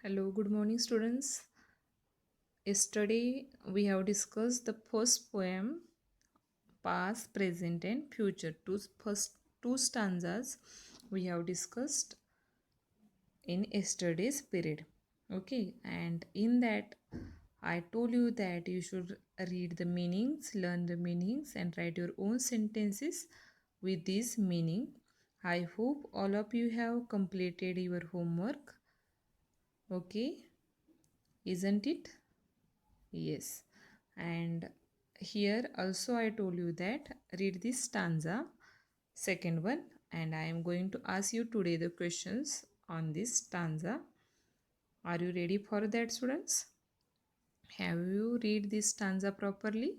Hello, good morning, students. Yesterday we have discussed the first poem, past, present, and future. First two stanzas we have discussed in yesterday's period. Okay, and in that I told you that you should read the meanings, learn the meanings, and write your own sentences with this meaning. I hope all of you have completed your homework. Okay, isn't it? Yes. And here also I told you that read this stanza, second one, and I am going to ask you today the questions on this stanza. Are you ready for that, students? Have you read this stanza properly?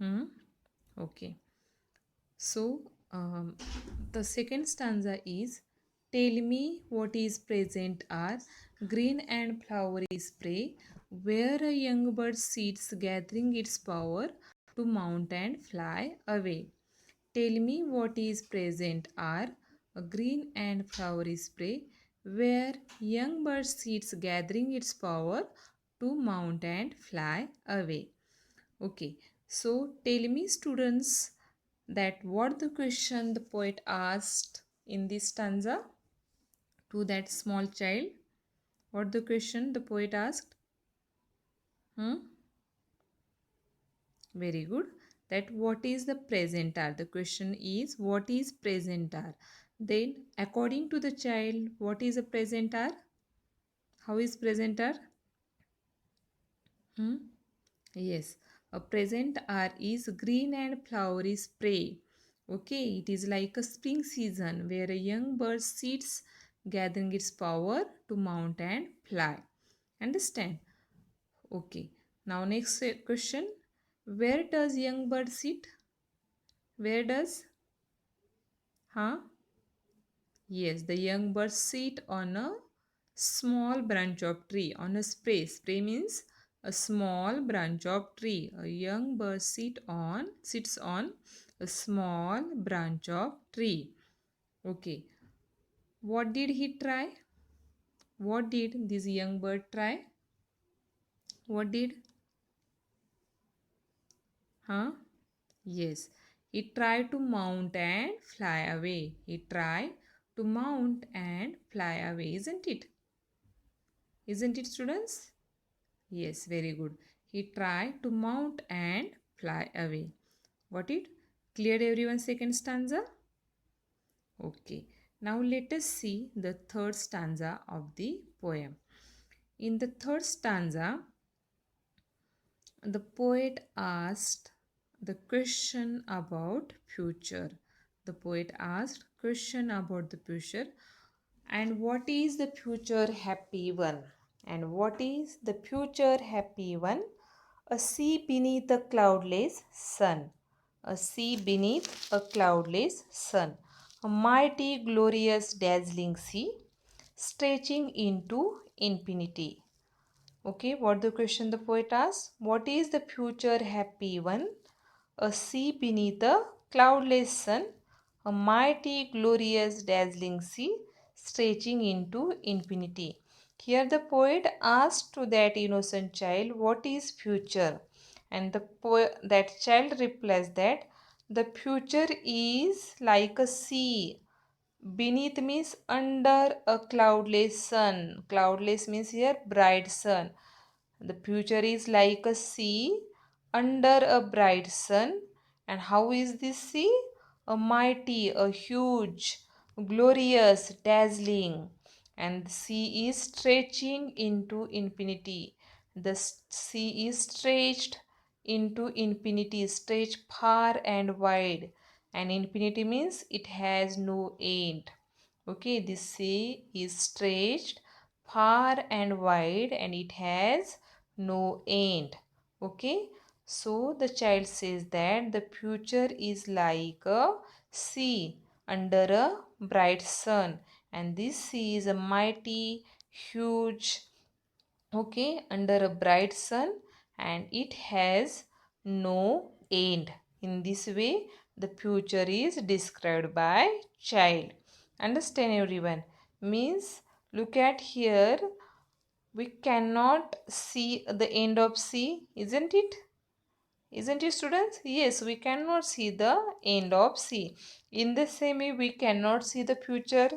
Hmm? Okay. So, the second stanza is tell me what is present are green and flowery spray, where a young bird sits gathering its power to mount and fly away. Tell me what is present are a green and flowery spray, where young bird sits gathering its power to mount and fly away. Okay, so tell me, students, that what the question the poet asked in this stanza to that small child. What the question the poet asked? Hmm? Very good. That what is the presentar? The question is what is presentar? Then according to the child, what is a presentar? How is presentar? Hmm? Yes, a present R is green and flowery spray. Okay, it is like a spring season where a young bird sits gathering its power to mount and fly. Understand? Okay. Now next question. Where does young bird sit? Where does? Huh? Yes, the young birds sit on a small branch of tree, on a spray. Spray means a small branch of tree. A young bird sits on a small branch of tree. Okay. What did he try? What did this young bird try? What did? Huh? Yes. He tried to mount and fly away. He tried to mount and fly away, isn't it? Isn't it, students? Yes, very good. He tried to mount and fly away. Got it? Cleared everyone second stanza? Okay. Now let us see the third stanza of the poem. In the third stanza, the poet asked the question about future. The poet asked question about the future. And what is the future happy one? And what is the future happy one? A sea beneath a cloudless sun. A sea beneath a cloudless sun. A mighty, glorious, dazzling sea stretching into infinity. Okay, what the question the poet asks? What is the future happy one? A sea beneath a cloudless sun, a mighty, glorious, dazzling sea stretching into infinity. Here the poet asked to that innocent child, what is future? And that child replies that the future is like a sea. Beneath means under a cloudless sun. Cloudless means here bright sun. The future is like a sea under a bright sun. And how is this sea? A mighty, a huge, glorious, dazzling. And the sea is stretching into infinity. The sea is stretched into infinity, stretched far and wide. And infinity means it has no end. Okay, this sea is stretched far and wide and it has no end. Okay, so the child says that the future is like a sea under a bright sun, and this sea is a mighty, huge, okay, under a bright sun, and it has no end. In this way, the future is described by child. Understand everyone? Means Look at here. We cannot see the end of sea, isn't it? Isn't it, students? Yes, we cannot see the end of sea. In the same way, we cannot see the future,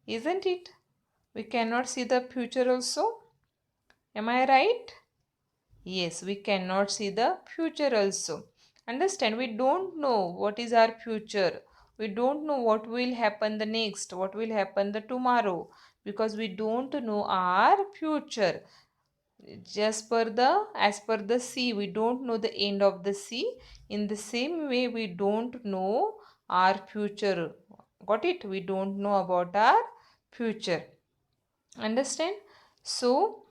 isn't it? We cannot see the future also. Am I right? Yes, we cannot see the future also. Understand? We don't know what is our future. We don't know what will happen the next, what will happen the tomorrow, because we don't know our future. Just per the as per the sea, we don't know the end of the sea. In the same way, we don't know our future. Got it? We don't know about our future. Understand? So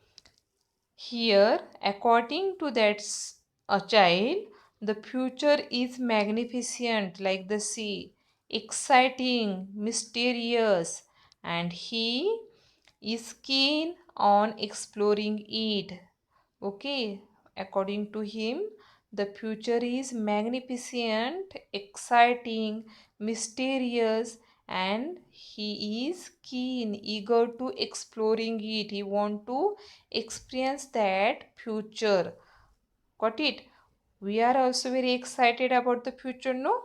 here, according to that a child, the future is magnificent like the sea, exciting, mysterious, and he is keen on exploring it. Okay, according to him, the future is magnificent, exciting, mysterious, and he is keen, eager to exploring it. He want to experience that future. Got it? We are also very excited about the future, no?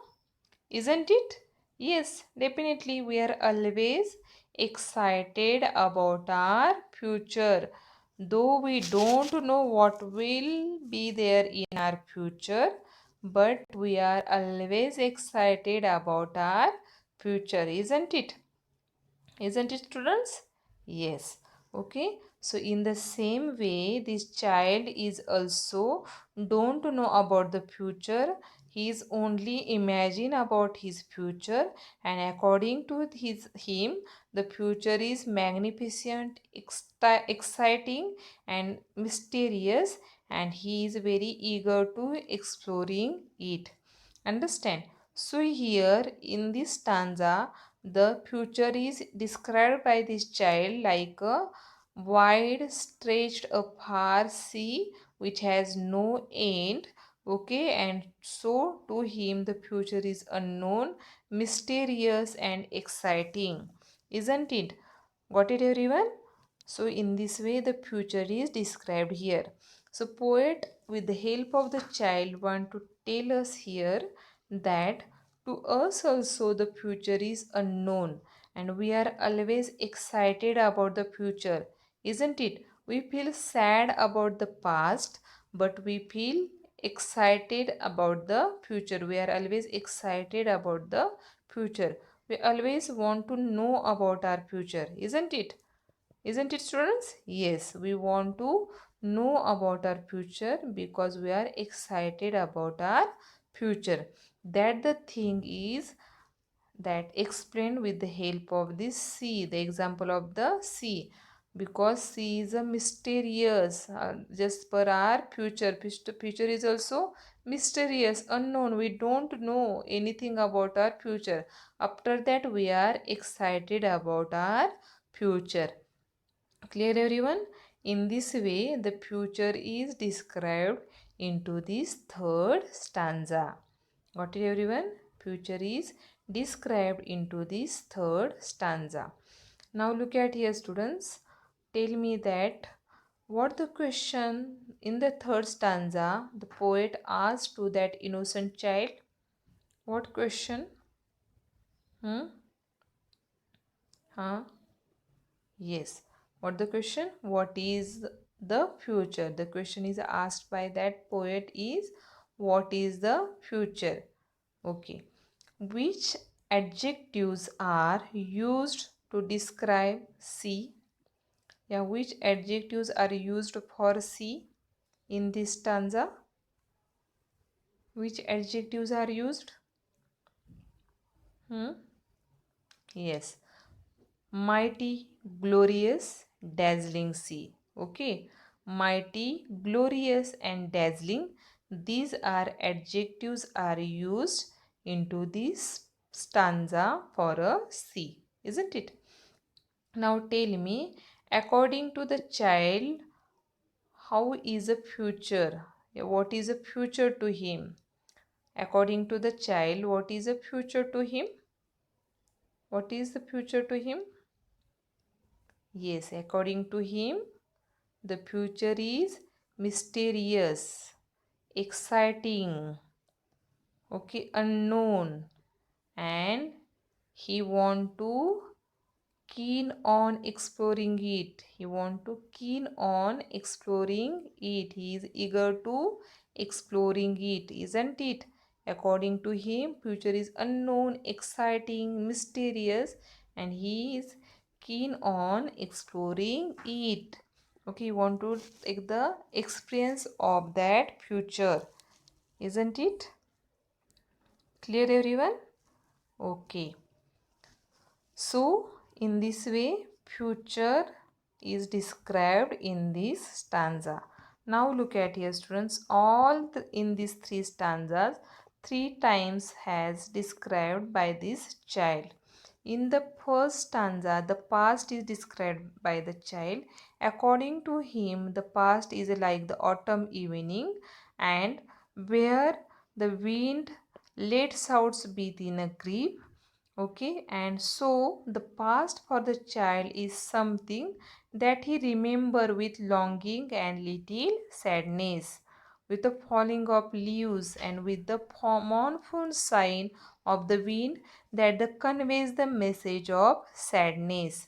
Isn't it? Yes, definitely. We are always excited about our future. Though we don't know what will be there in our future, but we are always excited about our future, isn't it? Isn't it, students? Yes. Okay. So in the same way, this child is also don't know about the future. He is only imagine about his future, and according to him, the future is magnificent, exciting, and mysterious, and he is very eager to exploring it. Understand? So here in this stanza, the future is described by this child like a wide stretched a far sea which has no end. Okay, and so to him the future is unknown, mysterious, and exciting. Isn't it? Got it, everyone? So in this way the future is described here. So poet with the help of the child want to tell us here that to us also the future is unknown, and we are always excited about the future, isn't it? We feel sad about the past, but we feel excited about the future. We are always excited about the future. We always want to know about our future, isn't it? Isn't it, students? Yes, we want to know about our future because we are excited about our future. That the thing is that explained with the help of this sea, the example of the sea, because sea is a mysterious, just per our future. Future is also mysterious, unknown. We don't know anything about our future. After that, we are excited about our future. Clear, everyone? In this way, the future is described into this third stanza. Got it, everyone? Future is described into this third stanza. Now look at here, students. Tell me that what the question in the third stanza the poet asked to that innocent child. What question? Hmm? Huh? Yes. What the question? What is the future? The question is asked by that poet is what is the future? Okay. Which adjectives are used to describe sea? Yeah, which adjectives are used for sea in this stanza? Which adjectives are used? Hmm? Yes. Mighty, glorious, dazzling sea. Okay. Mighty, glorious, and dazzling. These are adjectives are used into this stanza for a sea, isn't it? Now tell me, according to the child, how is a future? What is a future to him? According to the child, what is a future to him? What is the future to him? Yes, according to him, the future is mysterious, exciting, okay, unknown, and he want to keen on exploring it. He want to keen on exploring it. He is eager to exploring it, isn't it? According to him, future is unknown, exciting, mysterious, and he is keen on exploring it. Okay, you want to take the experience of that future, isn't it? Clear, everyone? Okay. So, in this way, future is described in this stanza. Now look at here, students. In these three stanzas, three times has described by this child. In the first stanza, the past is described by the child. According to him, the past is like the autumn evening, and where the wind lets out beat in a grief. Okay, and so the past for the child is something that he remember with longing and little sadness, with the falling of leaves and with the mournful sign of the wind that the conveys the message of sadness.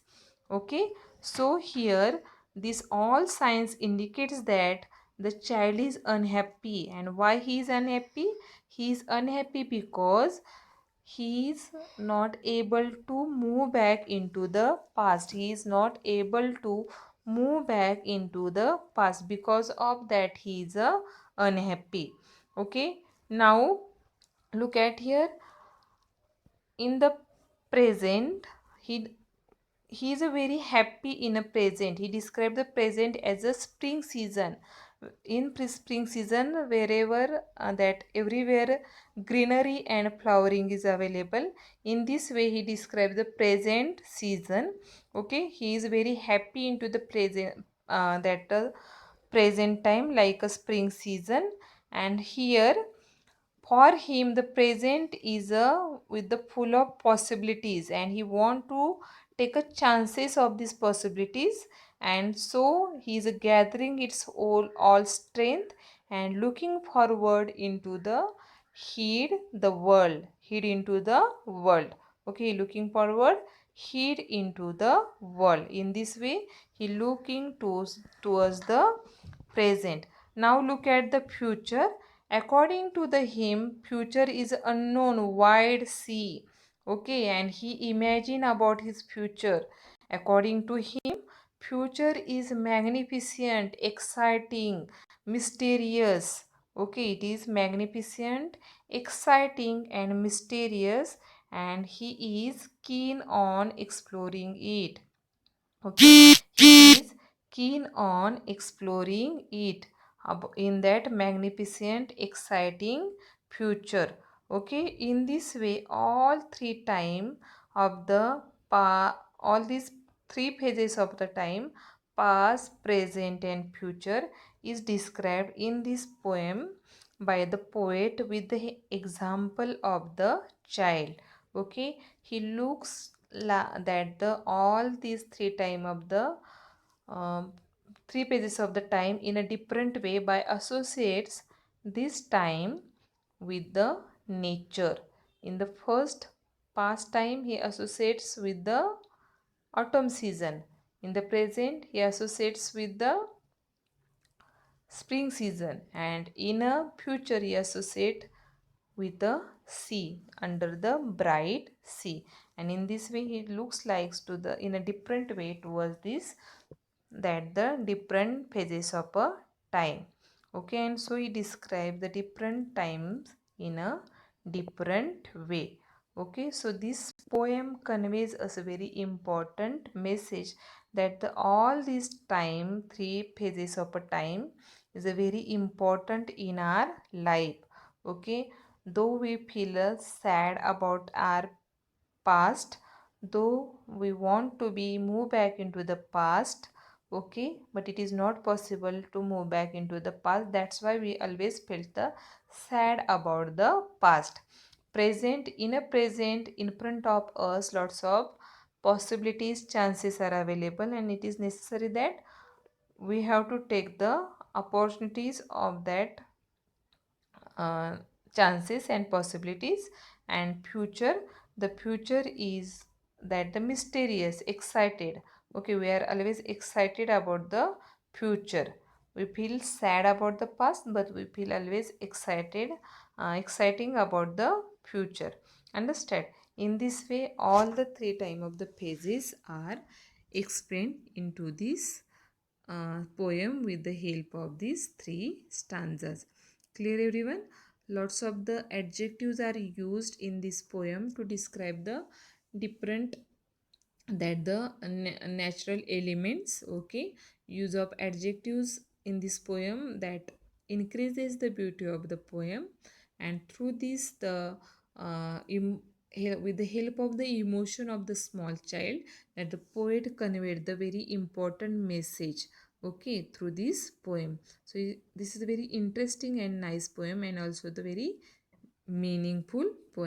Okay, so here this all signs indicates that the child is unhappy. And why he is unhappy? He is unhappy because he is not able to move back into the past. He is not able to move back into the past. Because of that, he is unhappy. Okay, now look at here. In the present, he is a very happy in a present. He described the present as a spring season. In spring season, wherever that everywhere greenery and flowering is available. In this way, he described the present season. Okay, he is very happy into the present, that present time, like a spring season. And here for him the present is with the full of possibilities, and he want to take a chances of these possibilities. And so he is gathering its all strength and looking forward into the heed into the world. Okay, looking forward, heed into the world. In this way, he looking towards the present. Now look at the future. According to the hymn, future is unknown, wide sea. Okay, and he imagine about his future. According to him, future is magnificent, exciting, mysterious. Okay, it is magnificent, exciting, and mysterious, and he is keen on exploring it. Okay, he is keen on exploring it in that magnificent, exciting future. Okay, in this way, all three time of the all these three phases of the time, past, present, and future, is described in this poem by the poet with the example of the child. Okay, he looks that the all these three time of the um, three pages of the time in a different way by associates this time with the nature. In the first past time, he associates with the autumn season. In the present, he associates with the spring season, and in a future he associate with the sea, under the bright sea. And in this way, he looks like to the in a different way towards this, that the different phases of a time. Okay, and so he described the different times in a different way. Okay, so this poem conveys us a very important message that all this time, three phases of a time, is a very important in our life. Okay, though we feel sad about our past, though we want to be move back into the past, okay, but it is not possible to move back into the past. That's why we always felt the sad about the past. Present, in a present, in front of us lots of possibilities, chances are available, and it is necessary that we have to take the opportunities of that uh, chances and possibilities. And future, the future is that the mysterious, excited. Okay, we are always excited about the future. We feel sad about the past, but we feel always excited, exciting about the future. Understand? In this way, all the three time of the phases are explained into this poem with the help of these three stanzas. Clear, everyone? Lots of the adjectives are used in this poem to describe the different, that the natural elements. Okay, use of adjectives in this poem that increases the beauty of the poem. And through this, the with the help of the emotion of the small child, that the poet conveyed the very important message, okay, through this poem. So this is a very interesting and nice poem, and also the very meaningful poem.